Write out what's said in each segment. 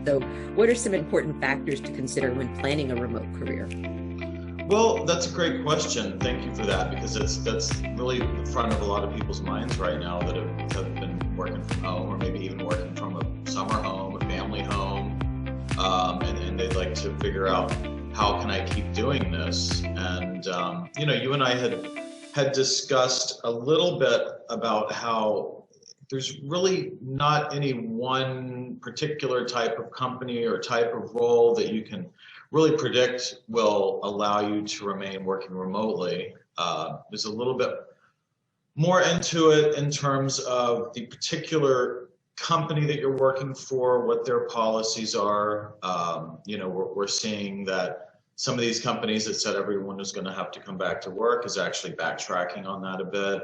So what are some important factors to consider when planning a remote career? Well, that's a great question. Thank you for that, because that's really the front of a lot of people's minds right now that have been working from home, or maybe even working from a summer home, a family home, and they'd like to figure out, how can I keep doing this? And you and I had discussed a little bit about how there's really not any one particular type of company or type of role that you can really predict will allow you to remain working remotely. There's a little bit more into it in terms of the particular company that you're working for, what their policies are. We're seeing that some of these companies that said everyone is going to have to come back to work is actually backtracking on that a bit.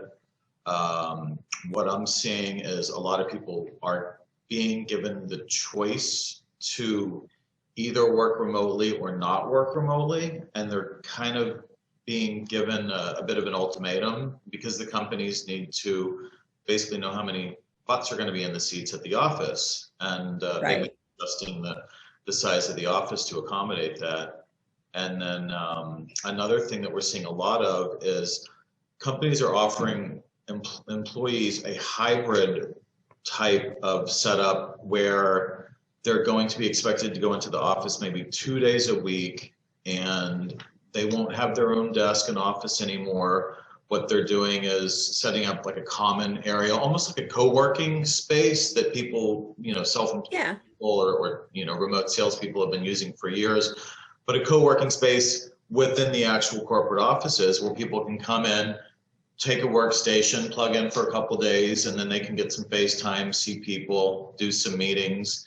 What I'm seeing is a lot of people are being given the choice to either work remotely or not work remotely, and they're kind of being given a bit of an ultimatum, because the companies need to basically know how many butts are going to be in the seats at the office, and they've been adjusting the size of the office to accommodate that. And then another thing that we're seeing a lot of is companies are offering employees a hybrid type of setup where they're going to be expected to go into the office maybe 2 days a week, and they won't have their own desk and office anymore. What they're doing is setting up like a common area, almost like a co-working space that people, self-employed people or remote salespeople have been using for years, but a co-working space within the actual corporate offices where people can come in, take a workstation, plug in for a couple of days, and then they can get some FaceTime, see people, do some meetings.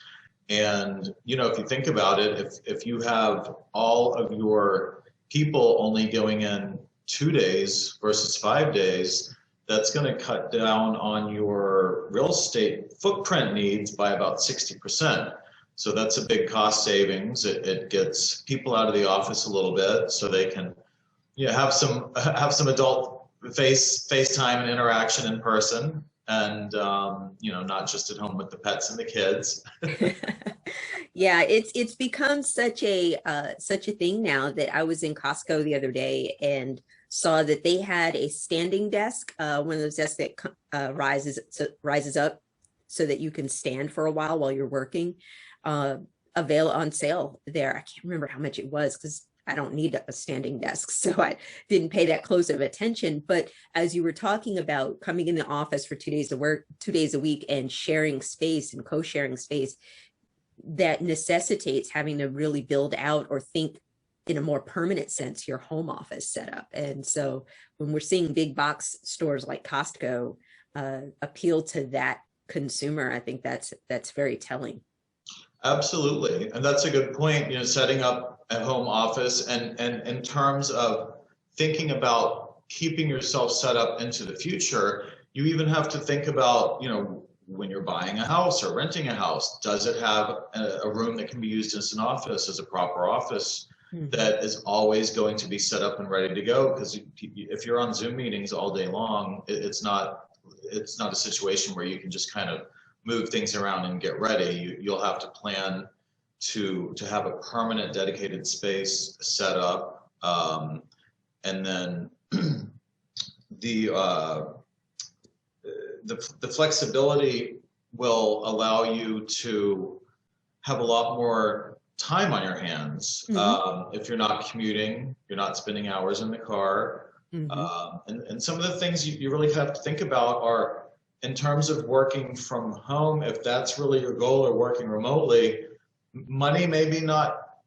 And, if you think about it, if you have all of your people only going in 2 days versus 5 days, that's going to cut down on your real estate footprint needs by about 60%. So that's a big cost savings. It gets people out of the office a little bit so they can have some adult FaceTime and interaction in person, and not just at home with the pets and the kids. Yeah, it's become such a thing now that I was in Costco the other day and saw that they had a standing desk, one of those desks that rises up so that you can stand for a while you're working, on sale there. I can't remember how much it was because I don't need a standing desk, so I didn't pay that close of attention. But as you were talking about coming in the office for 2 days to work, 2 days a week, and sharing space and co-sharing space, that necessitates having to really build out or think in a more permanent sense your home office setup. And so when we're seeing big box stores like Costco appeal to that consumer, I think that's very telling. Absolutely. And that's a good point, setting up a home office, and in terms of thinking about keeping yourself set up into the future, you even have to think about, when you're buying a house or renting a house, does it have a room that can be used as an office, as a proper office that is always going to be set up and ready to go? Because if you're on Zoom meetings all day long, it's not a situation where you can just kind of move things around and get ready. You'll have to plan to have a permanent dedicated space set up, and then the flexibility will allow you to have a lot more time on your hands. If you're not commuting, you're not spending hours in the car. And some of the things you really have to think about are, in terms of working from home, if that's really your goal, or working remotely, money maybe not,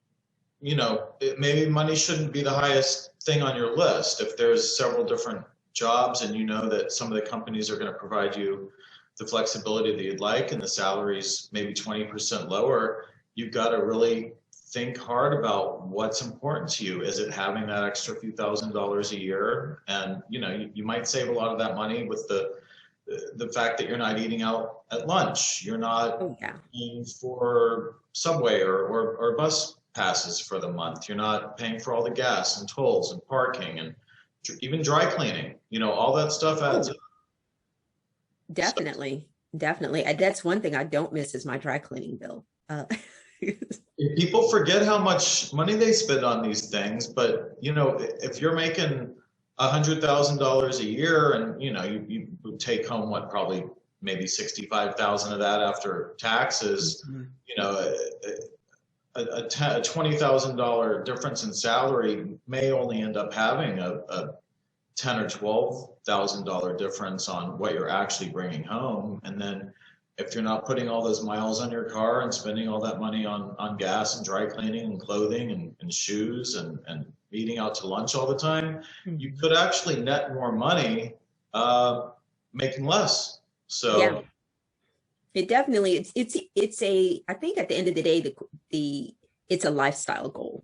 maybe money shouldn't be the highest thing on your list. If there's several different jobs and that some of the companies are going to provide you the flexibility that you'd like, and the salary's maybe 20% lower, you've got to really think hard about what's important to you. Is it having that extra few $1,000s a year? And you might save a lot of that money with the fact that you're not eating out at lunch, you're not paying for subway or bus passes for the month, you're not paying for all the gas and tolls and parking and even dry cleaning, all that stuff adds up. Definitely. That's one thing I don't miss is my dry cleaning bill. People forget how much money they spend on these things, but you know, if you're making $100,000 a year, and you know, you would take home what, probably maybe 65,000 of that after taxes. Mhm. You know, a $20,000 difference in salary may only end up having a ten or $12,000 difference on what you're actually bringing home. And then if you're not putting all those miles on your car and spending all that money on gas and dry cleaning and clothing and shoes and eating out to lunch all the time, you Mhm. could actually net more money making less. Yeah, So it definitely, it's a, I think at the end of the day, the it's a lifestyle goal.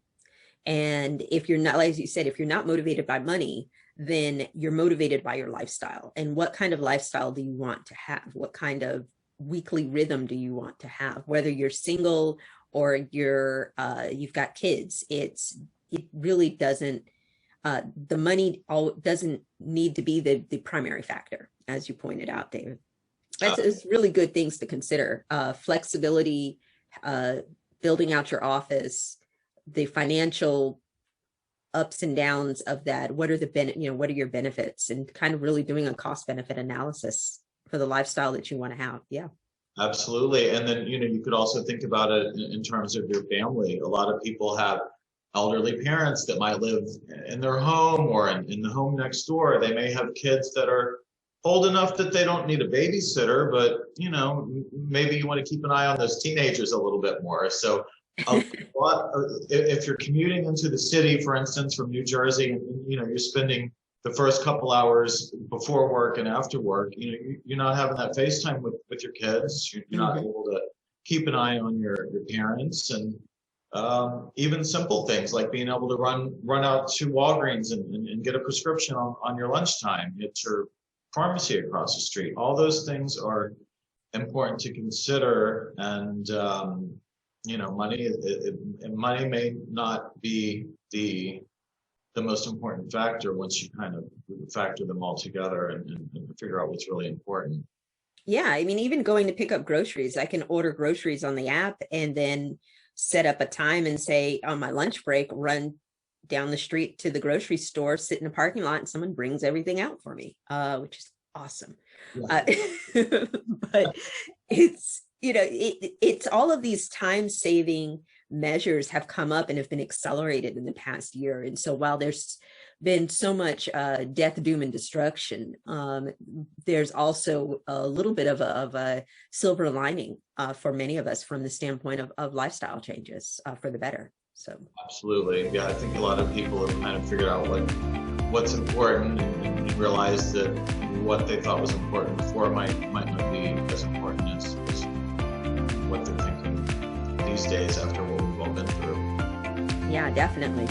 And if you're not, like you said, if you're not motivated by money, then you're motivated by your lifestyle. And what kind of lifestyle do you want to have? What kind of weekly rhythm do you want to have? Whether you're single or you've got kids, it really doesn't, the money doesn't need to be the primary factor, as you pointed out, David. It's really good things to consider. Flexibility, uh, building out your office, the financial ups and downs of that. What are what are your benefits, and kind of really doing a cost benefit analysis for the lifestyle that you want to have. Yeah. absolutely. And then, you know, you could also think about it in terms of your family. A lot of people have elderly parents that might live in their home or in the home next door. They may have kids that are old enough that they don't need a babysitter, but, you know, maybe you want to keep an eye on those teenagers a little bit more. So a lot, if you're commuting into the city, for instance, from New Jersey, and, you know, you're spending the first couple hours before work and after work, you know, you're not having that FaceTime with your kids. You're not able to keep an eye on your parents, and even simple things like being able to run out to Walgreens and get a prescription on your lunchtime at your pharmacy across the street. All those things are important to consider, and you know, money may not be the most important factor once you kind of factor them all together and figure out what's really important. Yeah, I mean, even going to pick up groceries, I can order groceries on the app and then set up a time and say on my lunch break, run down the street to the grocery store, sit in the parking lot, and someone brings everything out for me, which is awesome. Yeah. But it's, it's all of these time saving measures have come up and have been accelerated in the past year. And so while there's been so much death, doom, and destruction, there's also a little bit of a silver lining for many of us from the standpoint of lifestyle changes for the better. So Absolutely. Yeah, I think a lot of people have kind of figured out what's important, and realized that what they thought was important before might not be as important as what they're thinking these days after what we've all been through. yeah, definitely.